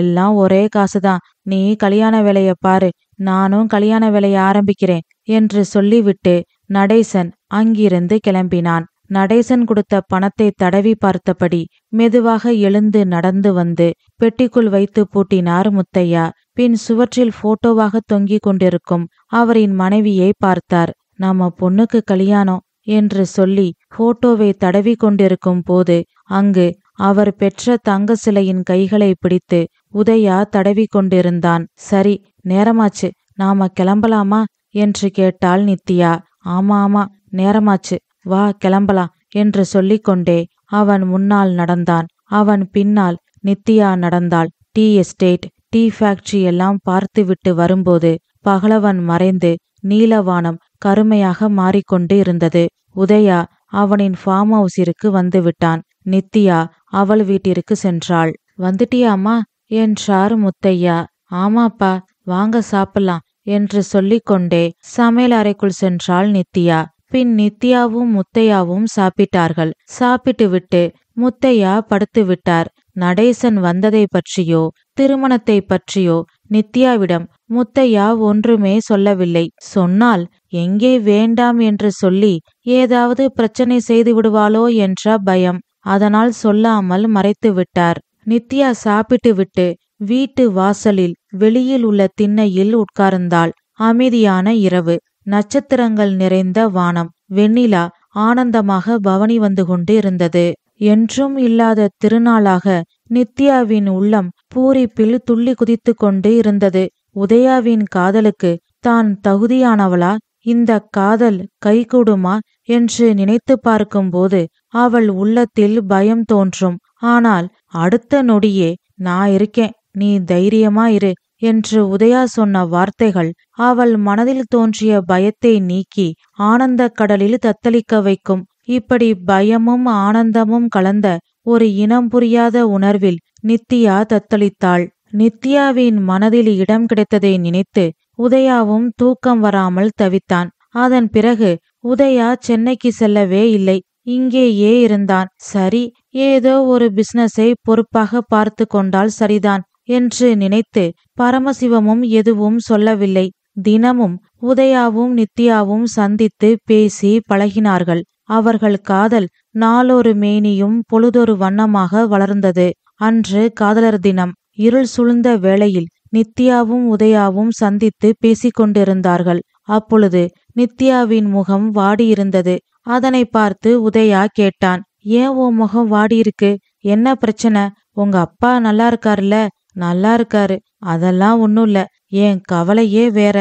எல்லாம் ஒரே காசுதான். நீ கல்யாண வேலைய பாரு, நானும் கல்யாண வேலைய ஆரம்பிக்கிறேன் என்று சொல்லிவிட்டு நடேசன் அங்கிருந்து கிளம்பினான். நடேசன் கொடுத்த பணத்தை தடவி பார்த்தபடி மெதுவாக எழுந்து நடந்து வந்து பெட்டிக்குள் வைத்து பூட்டினார் முத்தையா. பின் சுவற்றில் போட்டோவாக தொங்கிக் கொண்டிருக்கும் அவரின் மனைவியை பார்த்தார். நம்ம பொண்ணுக்கு கல்யாணம் என்று சொல்லி போட்டோவை தடவி கொண்டிருக்கும் போது அங்கு அவர் பெற்ற தங்க சிலையின் கைகளை பிடித்து உதயா தடவி கொண்டிருந்தான். சரி, நேரமாச்சு, நாம கிளம்பலாமா என்று கேட்டாள் நித்யா. ஆமா ஆமா, நேரமாச்சு, வா கிளம்பலாம் என்று சொல்லிக்கொண்டே அவன் முன்னால் நடந்தான். அவன் பின்னால் நித்யா நடந்தாள். டீ எஸ்டேட், டீ ஃபேக்டரி எல்லாம் பார்த்துவிட்டு வரும்போது பகலவன் மறைந்து நீலவானம் கருமையாக மாறிக்கொண்டு இருந்தது. உதயா அவனின் ஃபார்ம் ஹவுஸிற்கு வந்து விட்டான். நித்யா அவள் வீட்டிற்கு சென்றாள். வந்துட்டியாமா என்றார் முத்தையா. ஆமாப்பா, வாங்க சாப்பிடலாம் என்று சொல்லிக்கொண்டே சமையல் அறைக்குள் சென்றாள் நித்யா. பின் நித்யாவும் முத்தையாவும் சாப்பிட்டார்கள். சாப்பிட்டு விட்டு முத்தையா படுத்து விட்டார். நடேசன் வந்ததை பற்றியோ திருமணத்தை பற்றியோ நித்யாவிடம் முத்தையா ஒன்றுமே சொல்லவில்லை. சொன்னால் எங்கே வேண்டாம் என்று சொல்லி ஏதாவது பிரச்சனை செய்து விடுவாளோ என்ற பயம். அதனால் சொல்லாமல் மறைத்து விட்டார். நித்யா சாப்பிட்டு விட்டு வீட்டு வாசலில் வெளியில் உள்ள திண்ணையில் உட்கார்ந்தாள். அமைதியான இரவு, நட்சத்திரங்கள் நிறைந்த வானம், வெண்ணிலா ஆனந்தமாக பவனி வந்து கொண்டு இருந்தது. என்றும் இல்லாத திருநாளாக நித்யாவின் உள்ளம் பூரிப்பில் துள்ளி குதித்து கொண்டு இருந்தது. உதயாவின் காதலுக்கு தான் தகுதியானவளா? இந்த காதல் கைகூடுமா என்று நினைத்து பார்க்கும்போது அவள் உள்ளத்தில் பயம் தோன்றும். ஆனால் அடுத்த நொடியே, நான் இருக்கேன், நீ தைரியமா இரு என்று உதயா சொன்ன வார்த்தைகள் அவள் மனதில் தோன்றிய பயத்தை நீக்கி ஆனந்த கடலில் தத்தளிக்க வைக்கும். இப்படி பயமும் ஆனந்தமும் கலந்த ஒரு இனம் புரியாத உணர்வில் நித்யா தத்தளித்தாள். நித்யாவின் மனதில் இடம் கிடைத்ததை நினைத்து உதயாவும் தூக்கம் வராமல் தவித்தான். அதன் பிறகு உதயா சென்னைக்கு செல்லவே இல்லை, இங்கேயே இருந்தான். சரி, ஏதோ ஒரு பிசினஸை பொறுப்பாக பார்த்து கொண்டால் சரிதான் என்று நினைத்து பரமசிவமும் எதுவும் சொல்லவில்லை. தினமும் உதயாவும் நித்யாவும் சந்தித்து பேசி பழகினார்கள். அவர்கள் காதல் நாளொரு மேனியும் பொழுதொரு வண்ணமாக வளர்ந்தது. அன்று காதலர் தினம். இருள் சூழ்ந்த வேளையில் நித்யாவும் உதயாவும் சந்தித்து பேசிக்கொண்டிருந்தார்கள். அப்பொழுது நித்யாவின் முகம் வாடியிருந்தது. அதனை பார்த்து உதயா கேட்டான், ஏன் உன் முகம் வாடியிருக்கு? என்ன பிரச்சனை? உங்க அப்பா நல்லா இருக்காருல்ல? நல்லா இருக்காரு, அதெல்லாம் ஒன்னும் இல்ல. என் கவலையே வேற.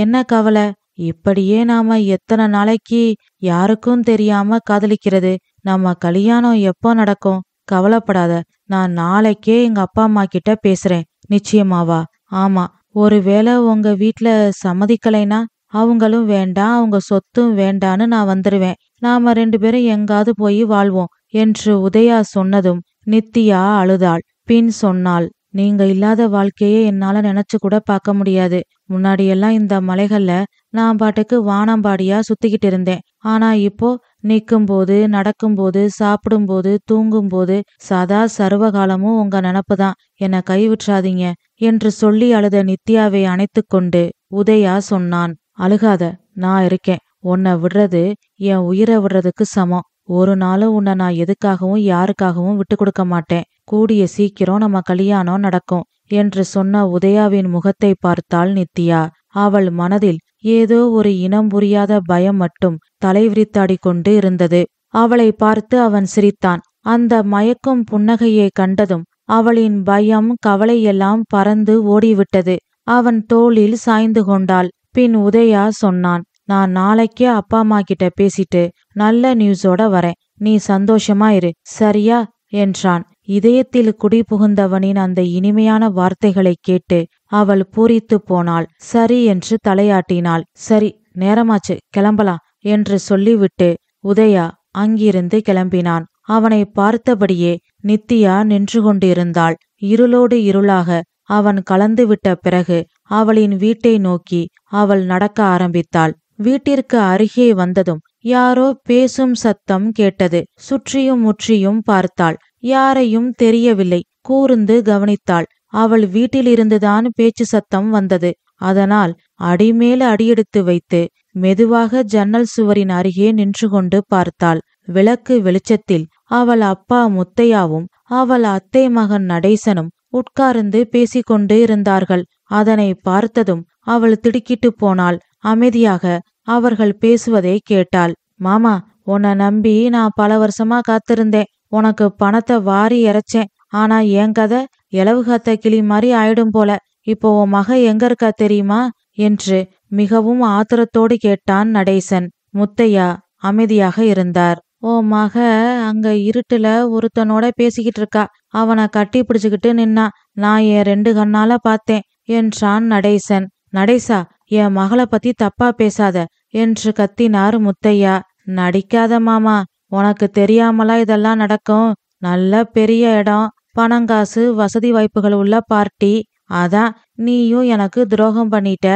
என்ன கவலை? இப்படியே நாம எத்தனை நாளைக்கு யாருக்கும் தெரியாம காதலிக்கிறது? நம்ம கல்யாணம் எப்போ நடக்கும்? கவலைப்படாத, நான் நாளைக்கே எங்க அப்பா அம்மா கிட்ட பேசுறேன். நிச்சயமாவா? ஆமா. ஒருவேளை உங்க வீட்ல சம்மதிக்கலைனா? அவங்களும் வேண்டாம், அவங்க சொத்தும் வேண்டான்னு நான் வந்துருவேன். நாம 2 பேரும் எங்காவது போய் வாழ்வோம் என்று உதயா சொன்னதும் நித்யா அழுதாள். பின் சொன்னாள், நீங்க இல்லாத வாழ்க்கையே என்னால நினைச்சு கூட பார்க்க முடியாது. முன்னாடியெல்லாம் இந்த மலைகள்ல நான் பாட்டுக்கு வானம்பாடியா சுத்திக்கிட்டு இருந்தேன். ஆனா இப்போ நிக்கும்போது, நடக்கும்போது, சாப்பிடும்போது, தூங்கும்போது சதா சர்வகாலமும் உங்க நினப்புதான். என்னை கைவிட்றாதீங்க என்று சொல்லி அழுத நித்யாவை அணைத்து கொண்டு உதயா சொன்னான், அழுகாத, நான் இருக்கேன். உன்னை விடுறது என் உயிரை விடுறதுக்கு சமம். ஒரு நாளும் உன்னை நான் எதுக்காகவும் யாருக்காகவும் விட்டு கொடுக்க மாட்டேன். கூடிய சீக்கிரம் நம்ம கல்யாணம் நடக்கும் என்று சொன்ன உதயாவின் முகத்தை பார்த்தாள் நித்யா. அவள் மனதில் ஏதோ ஒரு இனம் புரியாத பயம் மட்டும் தலைவிரித்தாடி கொண்டு இருந்தது. அவளை பார்த்து அவன் சிரித்தான். அந்த மயக்கும் புன்னகையை கண்டதும் அவளின் பயம் கவலையெல்லாம் பறந்து ஓடிவிட்டது. அவன் தோளில் சாய்ந்து கொண்டாள். பின் உதயா சொன்னான், நான் நாளைக்கே அப்பா அம்மா கிட்ட பேசிட்டு நல்ல நியூஸோட வரேன். நீ சந்தோஷமா இரு, சரியா என்றான். இதயத்தில் குடி புகுந்தவனின் அந்த இனிமையான வார்த்தைகளை கேட்டு அவள் பூரித்து போனாள். சரி என்று தலையாட்டினாள். சரி, நேரமாச்சு, கிளம்பலாம் என்று சொல்லிவிட்டு உதயா அங்கிருந்து கிளம்பினான். அவனை பார்த்தபடியே நித்யா நின்று கொண்டிருந்தாள். இருளோடு இருளாக அவன் கலந்துவிட்ட பிறகு அவளின் வீட்டை நோக்கி அவள் நடக்க ஆரம்பித்தாள். வீட்டிற்கு அருகே வந்ததும் யாரோ பேசும் சத்தம் கேட்டது. சுற்றியும் முற்றியும் பார்த்தாள். யாரையும் தெரியவில்லை. கூர்ந்து கவனித்தாள். அவள் வீட்டிலிருந்துதான் பேச்சு சத்தம் வந்தது. அதனால் அடிமேல அடியெடுத்து வைத்து மெதுவாக ஜன்னல் சுவரின் அருகே நின்று கொண்டு பார்த்தாள். விளக்கு வெளிச்சத்தில் அவள் அப்பா முத்தையாவும் அவள் அத்தை மகன் நடேசனும் உட்கார்ந்து பேசிக்கொண்டு இருந்தார்கள். அதனை பார்த்ததும் அவள் திடுக்கிட்டு போனாள். அமைதியாக அவர்கள் பேசுவதை கேட்டாள். மாமா, உன்னை நம்பி நான் பல வருஷமா காத்திருந்தேன். உனக்கு பணத்தை வாரி இறைச்சேன். ஆனா என் கதை இலவு காத்த கிளி மாதிரி ஆயிடும் போல. இப்போ உன் மக எங்க இருக்கா தெரியுமா என்று மிகவும் ஆத்திரத்தோடு கேட்டான் நடேசன். முத்தையா அமைதியாக இருந்தார். ஓ மக அங்க இருட்டுல ஒருத்தனோட பேசிக்கிட்டு இருக்கா. அவனை கட்டி பிடிச்சுக்கிட்டு நின்னா. நான் என் 2 கண்ணால பார்த்தேன் என்றான் நடேசன். நடேசா, என் மகளை பத்தி தப்பா பேசாத என்று கத்தினார் முத்தையா. நடிக்காத மாமா, உனக்கு தெரியாமலா இதெல்லாம் நடக்கும்? நல்ல பெரிய இடம், பணங்காசு வசதி வாய்ப்புகள் உள்ள பார்ட்டி. அதான் நீயும் எனக்கு துரோகம் பண்ணிட்ட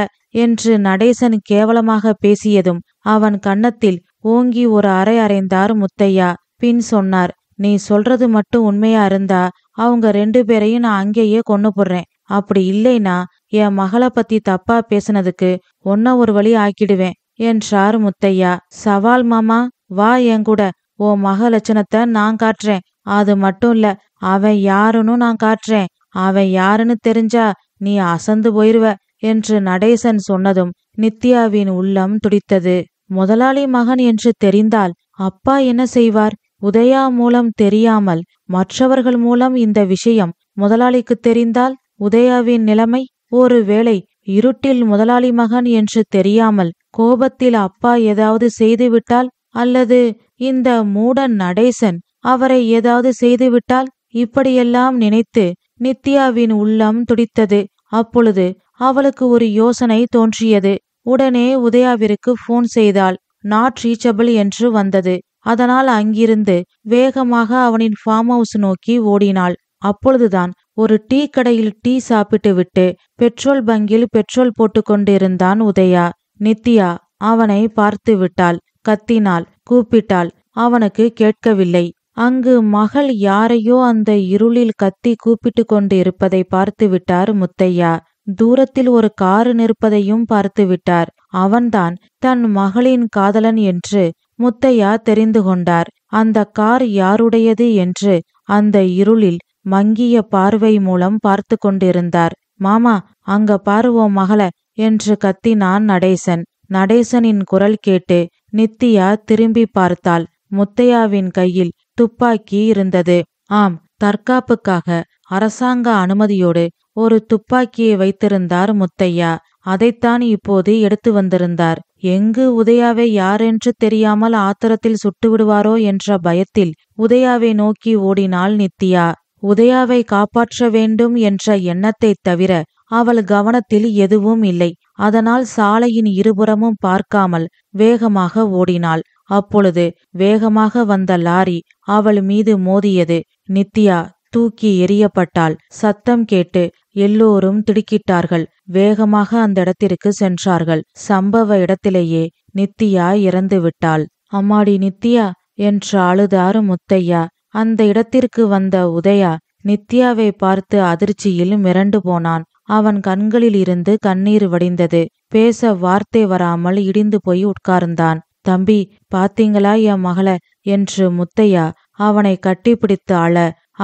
என்று நடேசன் கேவலமாக பேசியதும் அவன் கன்னத்தில் ஓங்கி ஒரு அறை அறைந்தார் முத்தையா. பின் சொன்னார், நீ சொல்றது மட்டும் உண்மையா இருந்தா அவங்க 2 பேரையும் நான் அங்கேயே கொன்னு போடுறேன். அப்படி இல்லைனா என் மகளை பத்தி தப்பா பேசுனதுக்கு ஒன்ன ஒரு வழி ஆக்கிடுவேன் என்றார் முத்தையா. சவால் மாமா, வா என் கூட. ஓ மக லட்சணத்தை நான் காட்டுறேன். அது மட்டும் இல்ல, அவன் யாருன்னு நான் காட்டுறேன். அவன் யாருன்னு தெரிஞ்சா நீ அசந்து போயிருவ என்று நடேசன் சொன்னதும் நித்யாவின் உள்ளம் துடித்தது. முதலாளி மகன் என்று தெரிந்தால் அப்பா என்ன செய்வார்? உதயா மூலம் தெரியாமல் மற்றவர்கள் மூலம் இந்த விஷயம் முதலாளிக்கு தெரிந்தால் உதயாவின் நிலைமை? ஒருவேளை இருட்டில் முதலாளி மகன் என்று தெரியாமல் கோபத்தில் அப்பா ஏதாவது செய்துவிட்டால், அல்லது இந்த மூடன் நடேசன் அவரை ஏதாவது செய்துவிட்டால்? இப்படியெல்லாம் நினைத்து நித்யாவின் உள்ளம் துடித்தது. அப்பொழுது அவளுக்கு ஒரு யோசனை தோன்றியது. உடனே உதயாவிற்கு போன் செய்தாள். நாட் ரீச்சபிள் என்று வந்தது. அதனால் அங்கிருந்து வேகமாக அவனின் ஃபார்ம் ஹவுஸ் நோக்கி ஓடினாள். அப்பொழுதுதான் ஒரு டீ கடையில் டீ சாப்பிட்டு விட்டு பெட்ரோல் பங்கில் பெட்ரோல் போட்டு கொண்டிருந்தான் உதயா. நித்யா அவனை பார்த்து விட்டாள். கத்தினாள், கூப்பிட்டாள். அவனுக்கு கேட்கவில்லை. அங்கு மகள் யாரையோ அந்த இருளில் கத்தி கூப்பிட்டு கொண்டு இருப்பதை பார்த்து விட்டார் முத்தையா. தூரத்தில் ஒரு காரு நிற்பதையும் பார்த்து விட்டார். அவன்தான் தன் மகளின் காதலன் என்று முத்தையா தெரிந்து கொண்டார். அந்த கார் யாருடையது என்று அந்த இருளில் மங்கிய பார்வை மூலம் பார்த்து கொண்டிருந்தார். மாமா, அங்க பாருவோம் மகள என்று கத்தினான் நடேசன். நடேசனின் குரல் கேட்டு நித்யா திரும்பி பார்த்தாள். முத்தையாவின் கையில் துப்பாக்கி இருந்தது. ஆம், தற்காப்புக்காக அரசாங்க அனுமதியோடு ஒரு துப்பாக்கியை வைத்திருந்தார் முத்தையா. அதைத்தான் இப்போது எடுத்து வந்திருந்தார். எங்கு உதயாவை யாரென்று தெரியாமல் ஆத்திரத்தில் சுட்டு விடுவாரோ என்ற பயத்தில் உதயாவை நோக்கி ஓடினாள் நித்யா. உதயாவை காப்பாற்ற வேண்டும் என்ற எண்ணத்தை தவிர அவள் கவனத்தில் எதுவும் இல்லை. அதனால் சாலையின் இருபுறமும் பார்க்காமல் வேகமாக ஓடினாள். அப்பொழுது வேகமாக வந்த லாரி அவள் மீது மோதியது. நித்யா தூக்கி எறியப்பட்டாள். சத்தம் கேட்டு எல்லோரும் திடுக்கிட்டார்கள். வேகமாக அந்த இடத்திற்கு சென்றார்கள். சம்பவ இடத்திலேயே நித்யா இறந்து விட்டாள். அம்மாடி நித்யா என்று அழுதார் முத்தையா. அந்த இடத்திற்கு வந்த உதயா நித்யாவை பார்த்து அதிர்ச்சியில் மிரண்டு போனான். அவன் கண்களில் இருந்து கண்ணீர் வடிந்தது. பேச வார்த்தை வராமல் இடிந்து போய் உட்கார்ந்தான். தம்பி, பாத்தீங்களா என் மகள என்று முத்தையா அவனை கட்டிப்பிடித்து அழ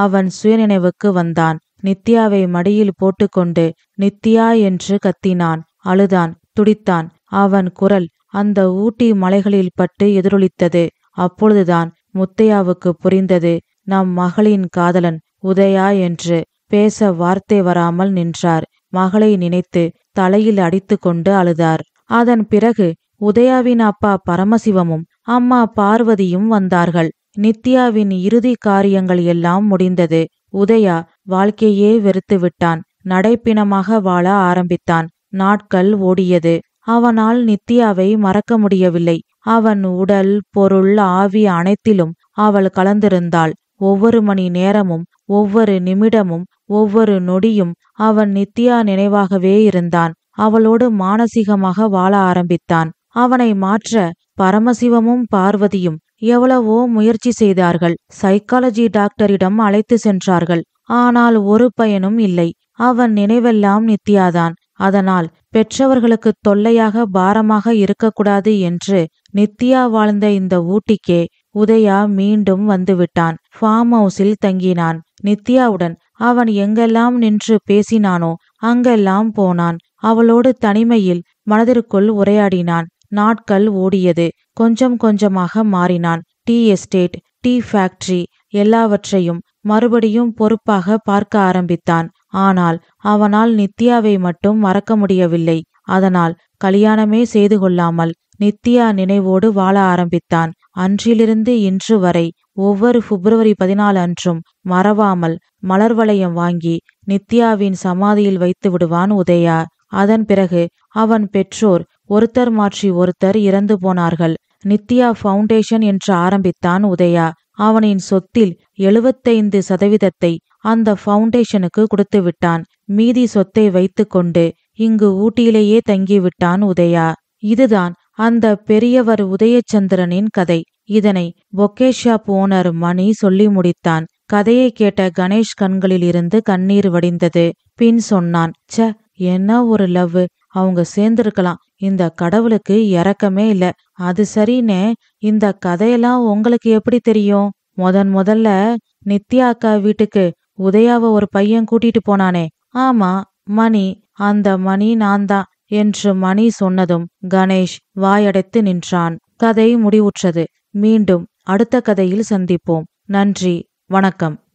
அவன் சுயநினைவுக்கு வந்தான். நித்யாவை மடியில் போட்டுக்கொண்டு நித்யா என்று கத்தினான். அழுதான், துடித்தான். அவன் குரல் அந்த ஊட்டி மலைகளில் பட்டு எதிரொலித்தது. அப்பொழுதுதான் முத்தையாவுக்கு புரிந்தது, நம் மகளின் காதலன் உதயா என்று. பேச வார்த்தை வராமல் நின்றார். மகளை நினைத்து தலையில் அடித்து கொண்டு அழுதார். அதன் பிறகு உதயாவின் அப்பா பரமசிவமும் அம்மா பார்வதியும் வந்தார்கள். நித்யாவின் இறுதி காரியங்கள் எல்லாம் முடிந்தது. உதயா வாழ்க்கையே வெறுத்து விட்டான். நடைப்பிணமாக வாழ ஆரம்பித்தான். நாட்கள் ஓடியது. அவனால் நித்யாவை மறக்க முடியவில்லை. அவன் உடல், பொருள், ஆவி அனைத்திலும் அவள் கலந்திருந்தாள். ஒவ்வொரு மணி நேரமும், ஒவ்வொரு நிமிடமும், ஒவ்வொரு நொடியும் அவன் நித்யா நினைவாகவே இருந்தான். அவளோடு மானசீகமாக வாழ ஆரம்பித்தான். அவனை மாற்ற பரமசிவமும் பார்வதியும் எவ்வளவோ முயற்சி செய்தார்கள். சைக்காலஜி டாக்டரிடம் அழைத்து சென்றார்கள். ஆனால் ஒரு பயனும் இல்லை. அவன் நினைவெல்லாம் நித்யாதான். அதனால் பெற்றவர்களுக்கு தொல்லையாக பாரமாக இருக்கக்கூடாது என்று நித்யா வாழ்ந்த இந்த ஊட்டிக்கே உதயா மீண்டும் வந்துவிட்டான். ஃபார்ம் ஹவுஸில் தங்கினான். நித்யாவுடன் அவன் எங்கெல்லாம் நின்று பேசினானோ அங்கெல்லாம் போனான். அவளோடு தனிமையில் மனதிற்குள் உரையாடினான். நாட்கள் ஓடியது. கொஞ்சம் கொஞ்சமாக மாறினான். டீ எஸ்டேட், டீ ஃபேக்டரி எல்லாவற்றையும் மறுபடியும் பொறுப்பாக பார்க்க ஆரம்பித்தான். ஆனால் அவனால் நித்யாவை மட்டும் மறக்க முடியவில்லை. அதனால் கல்யாணமே செய்து கொள்ளாமல் நித்யா நினைவோடு வாழ ஆரம்பித்தான். அன்றிலிருந்து இன்று வரை ஒவ்வொரு பிப்ரவரி 14 அன்றும் மறவாமல் மலர் வளையம் வாங்கி நித்யாவின் சமாதியில் வைத்து விடுவான் உதயா. அதன் பிறகு அவன் பெற்றோர் ஒருத்தர் மாற்றி ஒருத்தர் இறந்து போனார்கள். நித்யா ஃபவுண்டேஷன் என்று ஆரம்பித்தான் உதயா. அவனின் சொத்தில் 75% அந்த ஃபவுண்டேஷனுக்கு கொடுத்து விட்டான். மீதி சொத்தை வைத்து கொண்டு இங்கு ஊட்டியிலேயே தங்கிவிட்டான் உதயா. இதுதான் அந்த பெரியவர் உதயச்சந்திரனின் கதை. இதனை பொக்கே ஷாப் ஓனர் மணி சொல்லி முடித்தான். கதையை கேட்ட கணேஷ் கண்களில் இருந்து கண்ணீர் வடிந்தது. பின் சொன்னான், ச, என்ன ஒரு லவ். அவங்க சேர்ந்திருக்கலாம். இந்த கடவுளுக்கு இரக்கமே இல்ல. அது சரின்னு இந்த கதையெல்லாம் உங்களுக்கு எப்படி தெரியும்? முதல்ல நித்யா அக்கா வீட்டுக்கு உதயாவை ஒரு பையன் கூட்டிட்டு போனானே? ஆமா, மணி. அந்த மணி நான் தான் என்று மணி சொன்னதும் கணேஷ் வாயடைத்து நின்றான். கதை முடிவுற்றது. மீண்டும் அடுத்த கதையில் சந்திப்போம். நன்றி, வணக்கம்.